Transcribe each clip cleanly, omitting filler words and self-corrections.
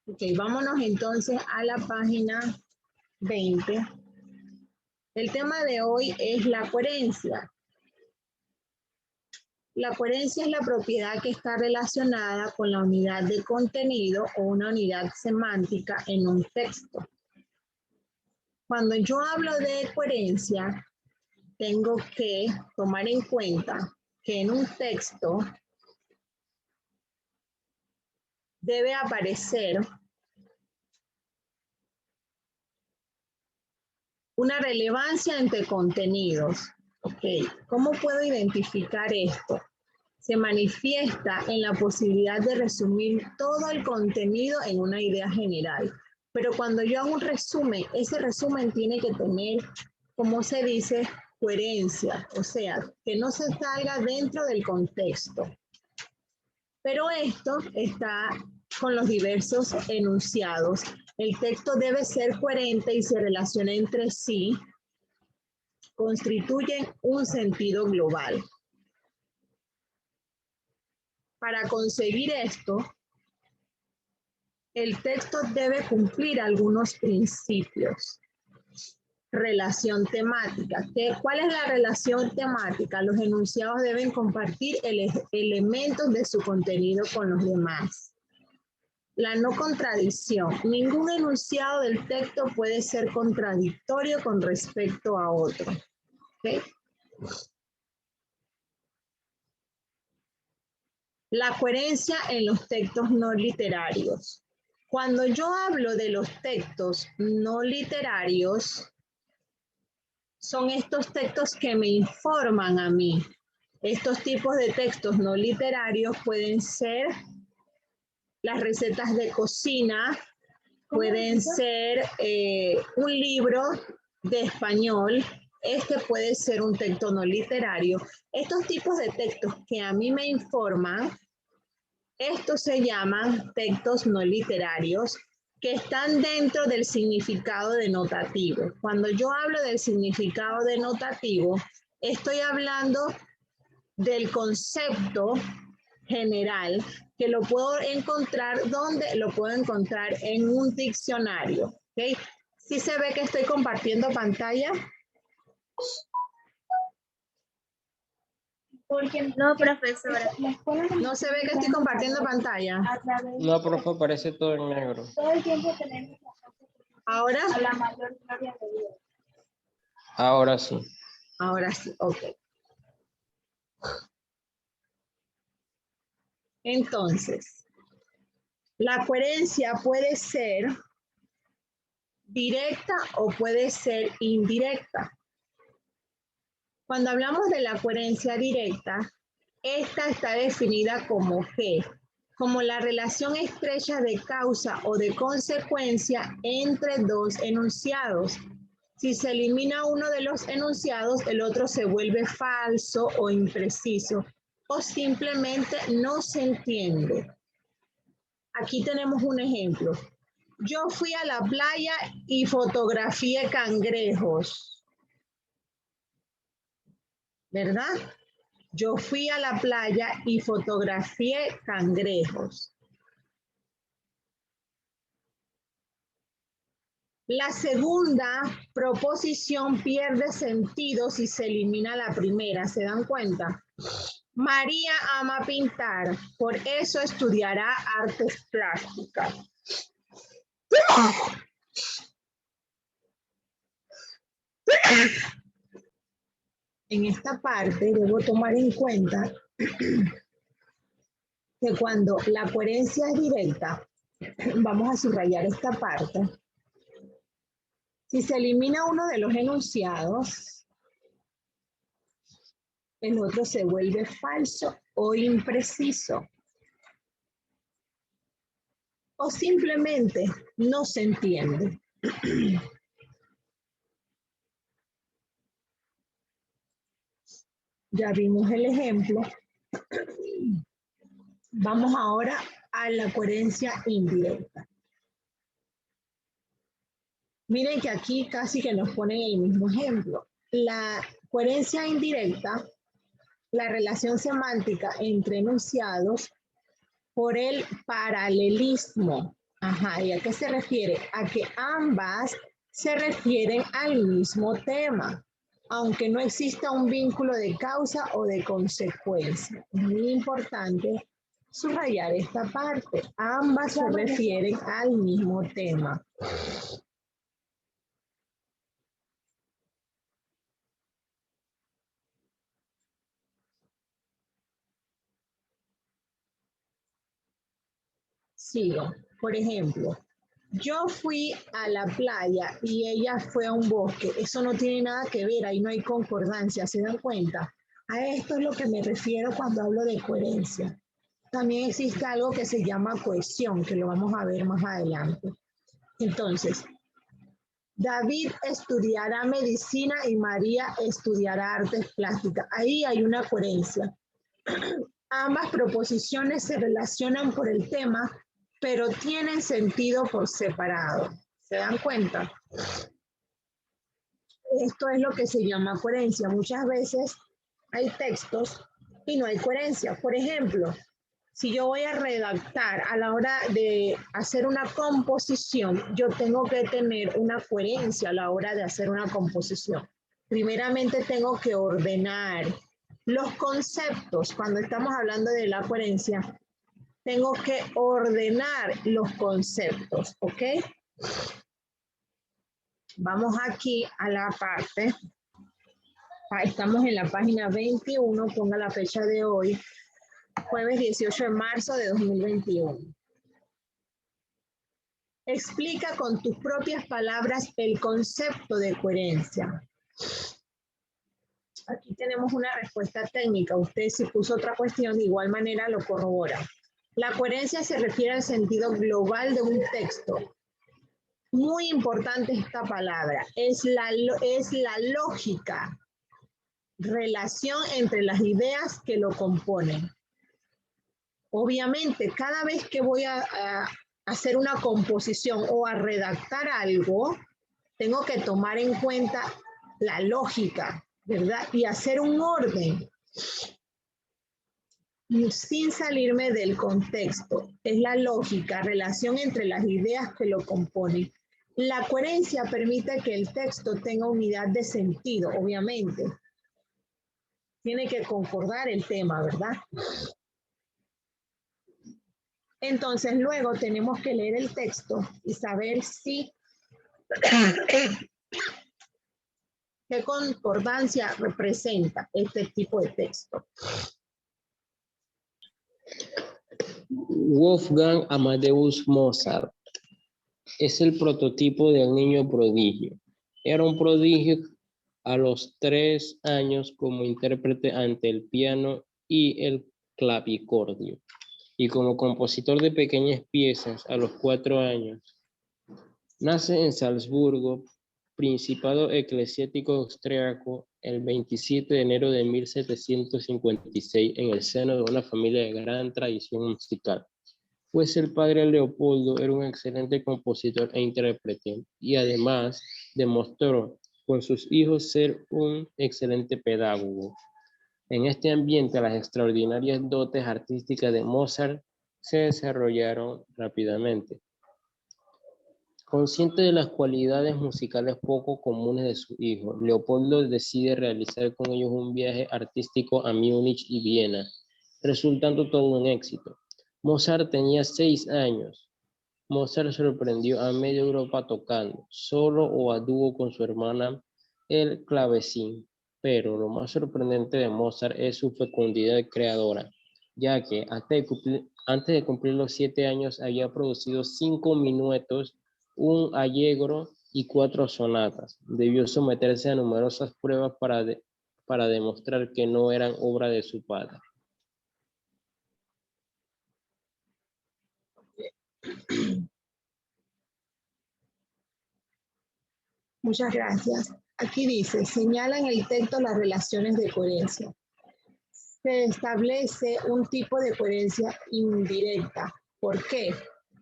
Ok, vámonos entonces a la página 20. El tema de hoy es la coherencia. La coherencia es la propiedad que está relacionada con la unidad de contenido o una unidad semántica en un texto. Cuando yo hablo de coherencia, tengo que tomar en cuenta que en un texto debe aparecer una relevancia entre contenidos. Ok, ¿cómo puedo identificar esto? Se manifiesta en la posibilidad de resumir todo el contenido en una idea general. Pero cuando yo hago un resumen, ese resumen tiene que tener, como se dice, coherencia, o sea, que no se salga dentro del contexto. Pero esto está con los diversos enunciados. El texto debe ser coherente y se relaciona entre sí, constituyen un sentido global. Para conseguir esto, el texto debe cumplir algunos principios. Relación temática. ¿Cuál es la relación temática? Los enunciados deben compartir elementos de su contenido con los demás. La no contradicción. Ningún enunciado del texto puede ser contradictorio con respecto a otro. ¿Okay? La coherencia en los textos no literarios. Cuando yo hablo de los textos no literarios, son estos textos que me informan a mí. Estos tipos de textos no literarios pueden ser las recetas de cocina, pueden ser un libro de español. Este puede ser un texto no literario. Estos tipos de textos que a mí me informan, estos se llaman textos no literarios, que están dentro del significado denotativo. Cuando yo hablo del significado denotativo, estoy hablando del concepto general que lo puedo encontrar, ¿dónde? Lo puedo encontrar en un diccionario. ¿Okay? ¿Sí se ve que estoy compartiendo pantalla? No, profesora. ¿No se ve que estoy compartiendo pantalla? No, profe, aparece todo en negro. Todo el tiempo tenemos ¿Ahora? a la mayor gloria de Dios. Ahora sí. Ahora sí, ok. Entonces, la coherencia puede ser directa o puede ser indirecta. Cuando hablamos de la coherencia directa, esta está definida como G, como la relación estrecha de causa o de consecuencia entre dos enunciados. Si se elimina uno de los enunciados, el otro se vuelve falso o impreciso, o simplemente no se entiende. Aquí tenemos un ejemplo. Yo fui a la playa y fotografié cangrejos, ¿verdad? Yo fui a la playa y fotografié cangrejos. La segunda proposición pierde sentido si se elimina la primera, ¿se dan cuenta? María ama pintar, por eso estudiará artes plásticas. En esta parte debo tomar en cuenta que cuando la coherencia es directa, vamos a subrayar esta parte. Si se elimina uno de los enunciados, el otro se vuelve falso o impreciso. O simplemente no se entiende. Ya vimos el ejemplo. Vamos ahora a la coherencia indirecta. Miren que aquí casi que nos ponen el mismo ejemplo. La coherencia indirecta, la relación semántica entre enunciados por el paralelismo. Ajá, ¿y a qué se refiere? A que ambas se refieren al mismo tema, aunque no exista un vínculo de causa o de consecuencia. Es muy importante subrayar esta parte. Ambas se refieren al mismo tema. Sigo. Por ejemplo, yo fui a la playa y ella fue a un bosque. Eso no tiene nada que ver, ahí no hay concordancia, ¿se dan cuenta? A esto es lo que me refiero cuando hablo de coherencia. También existe algo que se llama cohesión, que lo vamos a ver más adelante. Entonces, David estudiará medicina y María estudiará artes plásticas. Ahí hay una coherencia. Ambas proposiciones se relacionan por el tema, pero tienen sentido por separado. ¿Se dan cuenta? Esto es lo que se llama coherencia. Muchas veces hay textos y no hay coherencia. Por ejemplo, si yo voy a redactar a la hora de hacer una composición, yo tengo que tener una coherencia a la hora de hacer una composición. Primeramente tengo que ordenar los conceptos. Cuando estamos hablando de la coherencia, tengo que ordenar los conceptos, ¿ok? Vamos aquí a la parte. Estamos en la página 21, ponga la fecha de hoy, jueves 18 de marzo de 2021. Explica con tus propias palabras el concepto de coherencia. Aquí tenemos una respuesta técnica. Usted si puso otra cuestión, de igual manera lo corrobora. La coherencia se refiere al sentido global de un texto. Muy importante esta palabra. Es la lógica, relación entre las ideas que lo componen. Obviamente, cada vez que voy a hacer una composición o a redactar algo, tengo que tomar en cuenta la lógica, ¿verdad? Y hacer un orden sin salirme del contexto. Es la lógica, relación entre las ideas que lo componen. La coherencia permite que el texto tenga unidad de sentido, obviamente. Tiene que concordar el tema, ¿verdad? Entonces, luego tenemos que leer el texto y saber si qué concordancia representa este tipo de texto. Wolfgang Amadeus Mozart es el prototipo del niño prodigio. Era un prodigio a los 3 años como intérprete ante el piano y el clavicordio, y como compositor de pequeñas piezas a los 4 años. Nace en Salzburgo, Principado Eclesiástico Austriaco, el 27 de enero de 1756 en el seno de una familia de gran tradición musical. Pues el padre Leopoldo era un excelente compositor e intérprete y además demostró con sus hijos ser un excelente pedagogo. En este ambiente, las extraordinarias dotes artísticas de Mozart se desarrollaron rápidamente. Consciente de las cualidades musicales poco comunes de su hijo, Leopoldo decide realizar con ellos un viaje artístico a Múnich y Viena, resultando todo un éxito. Mozart tenía 6 años. Mozart sorprendió a media Europa tocando, solo o a dúo con su hermana, el clavecín. Pero lo más sorprendente de Mozart es su fecundidad creadora, ya que antes de cumplir los 7 años había producido 5 minuetos, un allegro y 4 sonatas. Debió someterse a numerosas pruebas para demostrar que no eran obra de su padre. Muchas gracias. Aquí dice, señala en el texto las relaciones de coherencia. Se establece un tipo de coherencia indirecta. ¿Por qué?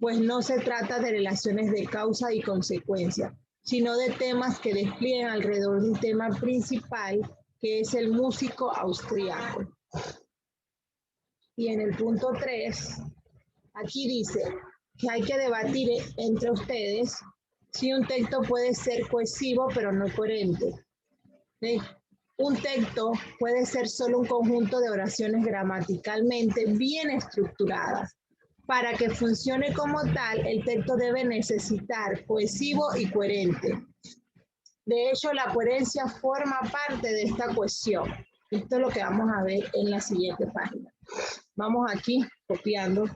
Pues no se trata de relaciones de causa y consecuencia, sino de temas que despliegan alrededor de un tema principal, que es el músico austriaco. Y en el punto 3, aquí dice, que hay que debatir entre ustedes si un texto puede ser cohesivo pero no coherente. ¿Sí? Un texto puede ser solo un conjunto de oraciones gramaticalmente bien estructuradas. Para que funcione como tal, el texto debe necesitar cohesivo y coherente. De hecho, la coherencia forma parte de esta cohesión. Esto es lo que vamos a ver en la siguiente página. Vamos aquí copiando.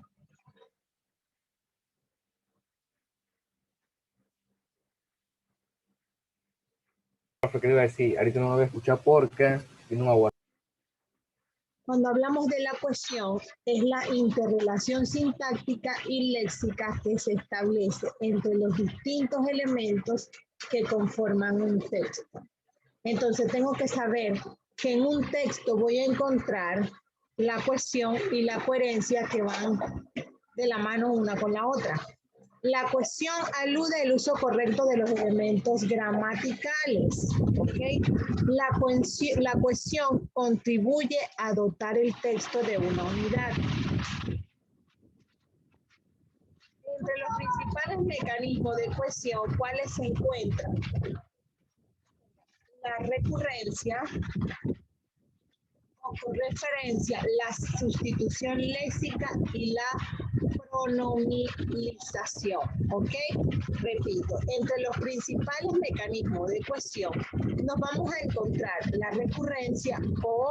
¿Qué le iba a decir? Ahorita no me voy a escuchar porque tiene un agua. Cuando hablamos de la cohesión, es la interrelación sintáctica y léxica que se establece entre los distintos elementos que conforman un texto. Entonces tengo que saber que en un texto voy a encontrar la cohesión y la coherencia que van de la mano una con la otra. La cohesión alude al uso correcto de los elementos gramaticales, ¿ok? La cohesión contribuye a dotar el texto de una unidad. Entre los principales mecanismos de cohesión, ¿cuáles se encuentran? La recurrencia o referencia, la sustitución léxica y la pronominalización, ¿ok? Repito, entre los principales mecanismos de cohesión nos vamos a encontrar la recurrencia o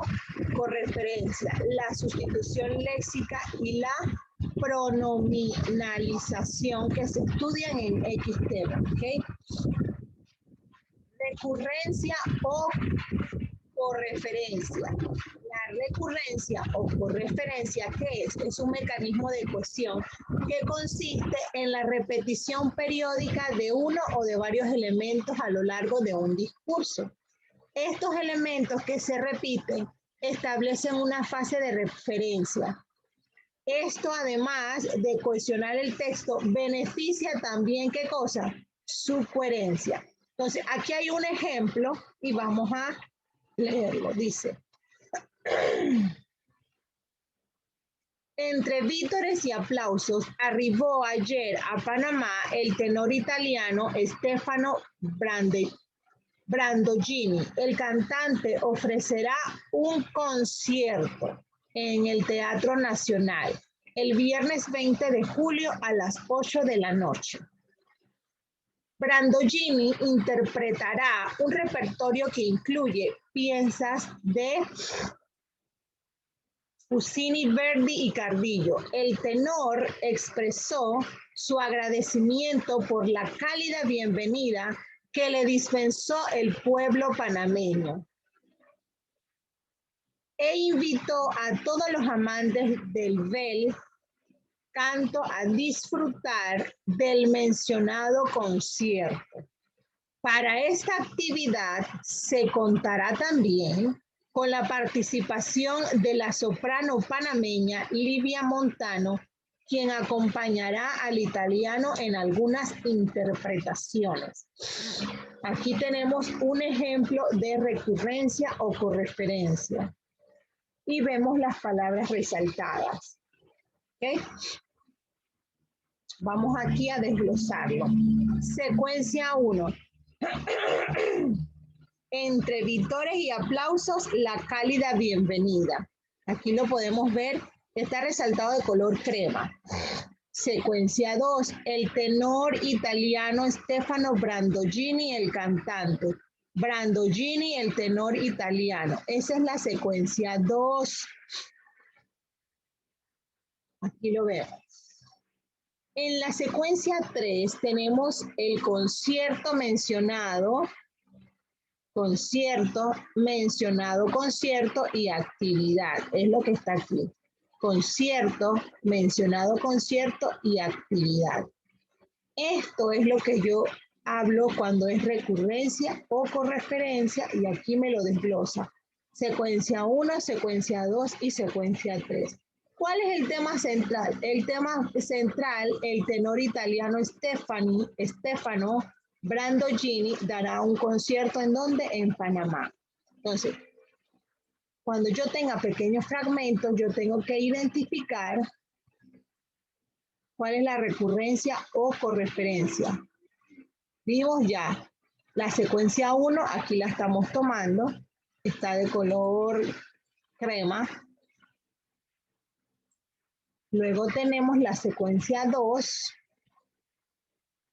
correferencia, la sustitución léxica y la pronominalización que se estudian en X tema, ¿ok? Recurrencia o correferencia. La recurrencia o correferencia, ¿qué es? Es un mecanismo de cohesión que consiste en la repetición periódica de uno o de varios elementos a lo largo de un discurso. Estos elementos que se repiten establecen una fase de referencia. Esto, además de cohesionar el texto, beneficia también, ¿qué cosa? Su coherencia. Entonces, aquí hay un ejemplo y vamos a leerlo. Dice: entre vítores y aplausos, arribó ayer a Panamá el tenor italiano Stefano Brandogini. El cantante ofrecerá un concierto en el Teatro Nacional el viernes 20 de julio a las 8 de la noche. Brandogini interpretará un repertorio que incluye piezas de Puccini, Verdi y Cardillo. El tenor expresó su agradecimiento por la cálida bienvenida que le dispensó el pueblo panameño e invitó a todos los amantes del bel canto a disfrutar del mencionado concierto. Para esta actividad se contará también con la participación de la soprano panameña Livia Montano, quien acompañará al italiano en algunas interpretaciones. Aquí tenemos un ejemplo de recurrencia o correferencia. Y vemos las palabras resaltadas. ¿Okay? Vamos aquí a desglosarlo. Secuencia 1. Entre vítores y aplausos, la cálida bienvenida. Aquí lo podemos ver, está resaltado de color crema. Secuencia 2, el tenor italiano Stefano Brandogini, el cantante. Brandogini, el tenor italiano. Esa es la secuencia 2. Aquí lo vemos. En la secuencia 3 tenemos el concierto mencionado, concierto y actividad. Es lo que está aquí. Concierto, mencionado concierto y actividad. Esto es lo que yo hablo cuando es recurrencia o correferencia y aquí me lo desglosa. Secuencia 1, secuencia 2 y secuencia 3. ¿Cuál es el tema central? El tema central, el tenor italiano Stefano Brandogini dará un concierto ¿en dónde? En Panamá. Entonces, cuando yo tenga pequeños fragmentos, yo tengo que identificar ¿Cuál es la recurrencia o correferencia? Vimos ya la secuencia 1, aquí la estamos tomando, está de color crema. Luego tenemos la secuencia 2,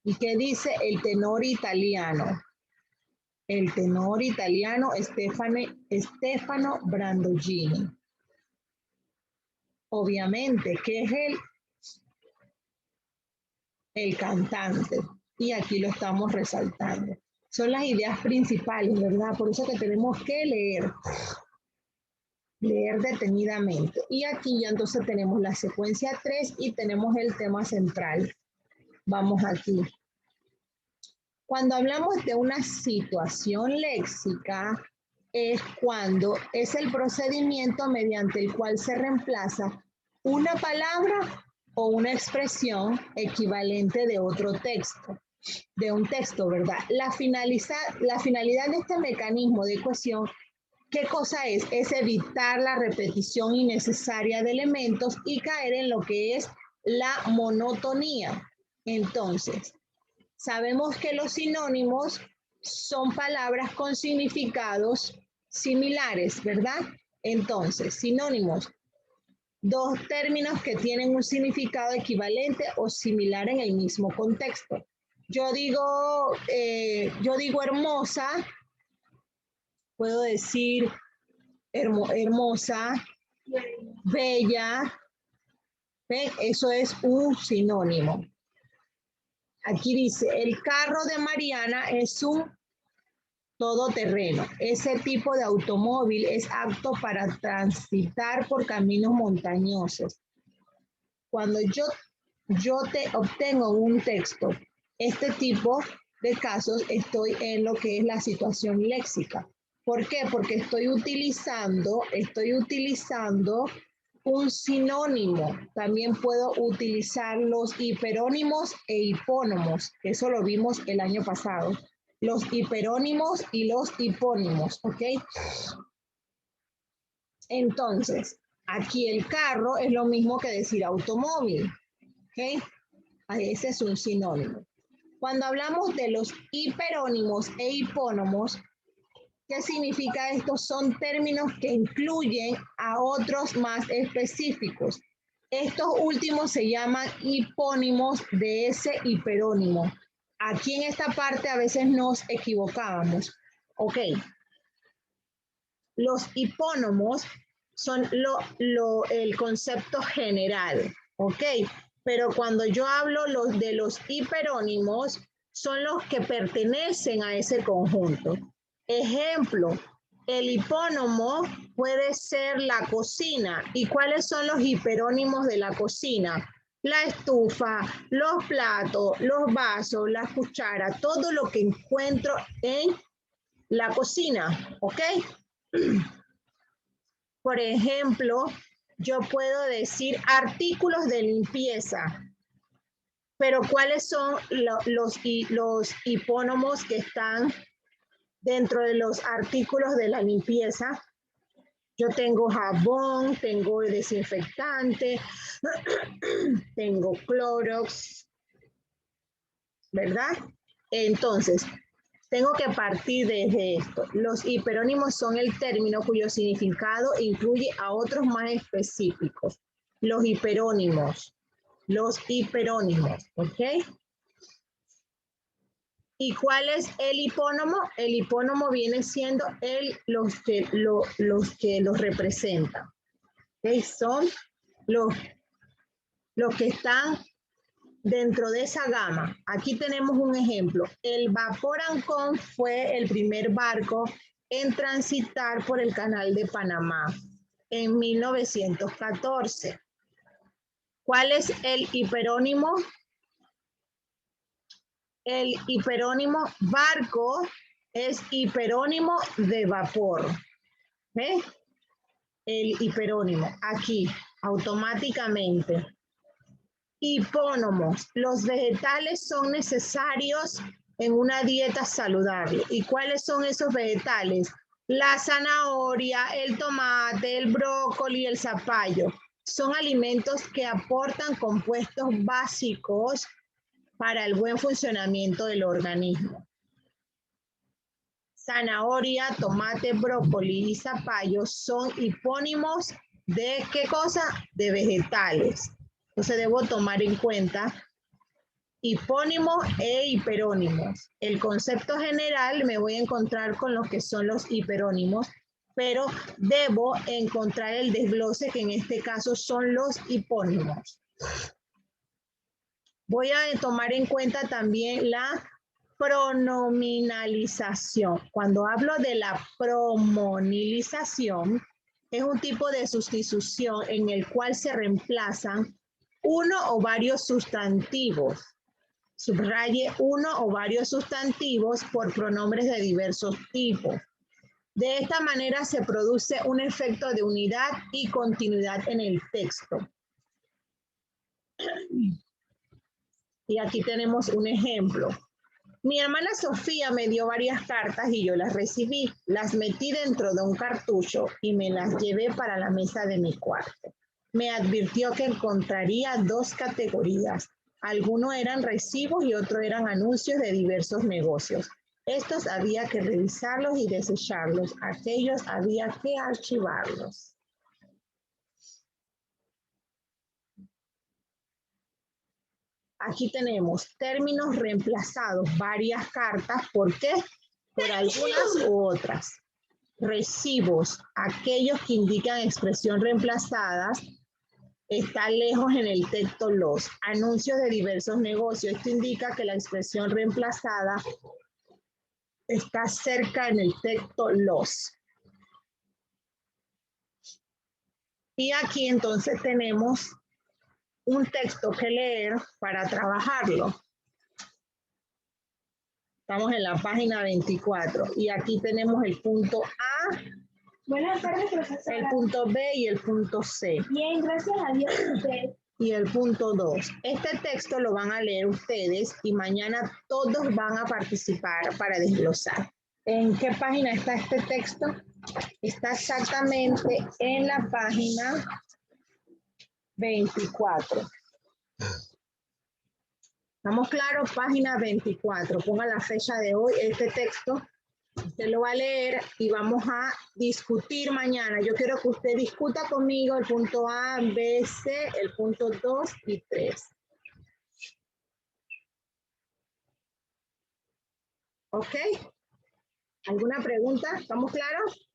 y que dice el tenor italiano. El tenor italiano Stefano Brandolini. Obviamente, que es el cantante. Y aquí lo estamos resaltando. Son las ideas principales, ¿verdad? Por eso que tenemos que leer. Leer detenidamente. Y aquí ya entonces tenemos la secuencia 3 y tenemos el tema central. Vamos aquí. Cuando hablamos de una situación léxica, es cuando es el procedimiento mediante el cual se reemplaza una palabra o una expresión equivalente de otro texto, de un texto, ¿verdad? La finalidad de este mecanismo de cohesión, ¿qué cosa es? Es evitar la repetición innecesaria de elementos y caer en lo que es la monotonía. Entonces, sabemos que los sinónimos son palabras con significados similares, ¿verdad? Entonces, sinónimos, dos términos que tienen un significado equivalente o similar en el mismo contexto. Yo digo hermosa, puedo decir hermosa, bella, ¿ven? Eso es un sinónimo. Aquí dice, el carro de Mariana es un todoterreno. Ese tipo de automóvil es apto para transitar por caminos montañosos. Cuando yo obtengo un texto, este tipo de casos, estoy en lo que es la situación léxica. ¿Por qué? Porque estoy utilizando un sinónimo. También puedo utilizar los hiperónimos e hipónimos. Eso lo vimos el año pasado. Los hiperónimos y los hipónimos, ¿ok? Entonces, aquí el carro es lo mismo que decir automóvil, ¿ok? Ese es un sinónimo. Cuando hablamos de los hiperónimos e hipónimos, ¿qué significa esto? Son términos que incluyen a otros más específicos. Estos últimos se llaman hipónimos de ese hiperónimo. Aquí en esta parte a veces nos equivocábamos. Ok. Los hipónimos son el concepto general. Ok. Pero cuando yo hablo de los hiperónimos, son los que pertenecen a ese conjunto. Ejemplo, el hipónimo puede ser la cocina. ¿Y cuáles son los hiperónimos de la cocina? La estufa, los platos, los vasos, las cucharas, todo lo que encuentro en la cocina, ¿ok? Por ejemplo, yo puedo decir artículos de limpieza. Pero ¿cuáles son los hipónimos que están dentro de los artículos de la limpieza? Yo tengo jabón, tengo desinfectante, tengo Clorox, ¿verdad? Entonces, tengo que partir desde esto. Los hiperónimos son el término cuyo significado incluye a otros más específicos. Los hiperónimos, ¿ok? ¿Y cuál es el hipónimo? El hipónimo viene siendo los que los representan. ¿Okay? Son los que están dentro de esa gama. Aquí tenemos un ejemplo. El vapor Ancón fue el primer barco en transitar por el Canal de Panamá en 1914. ¿Cuál es el hiperónimo? El hiperónimo barco es hiperónimo de vapor. ¿Ves? El hiperónimo, aquí, automáticamente. Hipónimos. Los vegetales son necesarios en una dieta saludable. ¿Y cuáles son esos vegetales? La zanahoria, el tomate, el brócoli, el zapallo. son alimentos que aportan compuestos básicos para el buen funcionamiento del organismo. Zanahoria, tomate, brócoli y zapallo son hipónimos de ¿qué cosa? De vegetales. Entonces debo tomar en cuenta hipónimos e hiperónimos. El concepto general me voy a encontrar con lo que son los hiperónimos, pero debo encontrar el desglose que en este caso son los hipónimos. Voy a tomar en cuenta también la pronominalización. Cuando hablo de la pronominalización, es un tipo de sustitución en el cual se reemplazan uno o varios sustantivos. Subraye uno o varios sustantivos por pronombres de diversos tipos. De esta manera se produce un efecto de unidad y continuidad en el texto. Y aquí tenemos un ejemplo. Mi hermana Sofía me dio varias cartas y yo las recibí. Las metí dentro de un cartucho y me las llevé para la mesa de mi cuarto. Me advirtió que encontraría dos categorías. Algunos eran recibos y otros eran anuncios de diversos negocios. Estos había que revisarlos y desecharlos. Aquellos había que archivarlos. Aquí tenemos términos reemplazados, varias cartas. ¿Por qué? Por algunas u otras. Recibos, aquellos que indican expresión reemplazadas, está lejos en el texto los. Anuncios de diversos negocios. Esto indica que la expresión reemplazada está cerca en el texto los. Y aquí entonces tenemos un texto que leer para trabajarlo. Estamos en la página 24 y aquí tenemos el punto A, Buenas tardes, profesora. el punto B y el punto C. Bien, gracias a Dios. Usted. Y el punto 2. Este texto lo van a leer ustedes y mañana todos van a participar para desglosar. ¿En qué página está este texto? Está exactamente en la página 24. ¿Estamos claros? Página 24. Ponga la fecha de hoy. Este texto usted lo va a leer y vamos a discutir mañana. Yo quiero que usted discuta conmigo el punto A, B, C, el punto 2 y 3. ¿Ok? ¿Alguna pregunta? ¿Estamos claros?